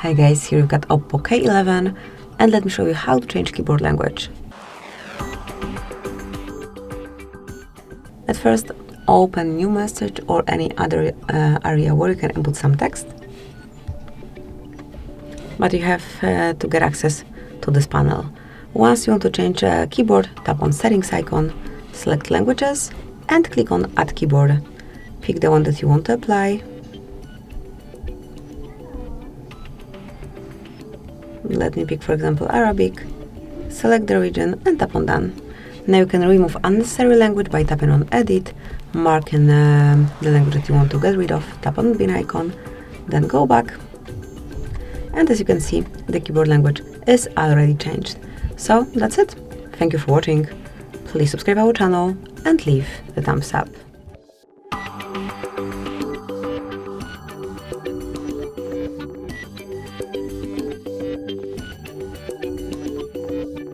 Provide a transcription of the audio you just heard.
Hi guys, here we've got OPPO K11 and let me show you how to change keyboard language. At first, open new message or any other area where you can input some text. But you have to get access to this panel. Once you want to change keyboard, tap on settings icon, select languages and click on add keyboard. Pick the one that you want to apply. Let me pick, for example, Arabic. Select the region and tap on done. Now you can remove unnecessary language by tapping on edit, marking the language that you want to get rid of, tap on bin icon, then go back. And as you can see, the keyboard language is already changed. So that's it. Thank you for watching. Please subscribe our channel and leave the thumbs up.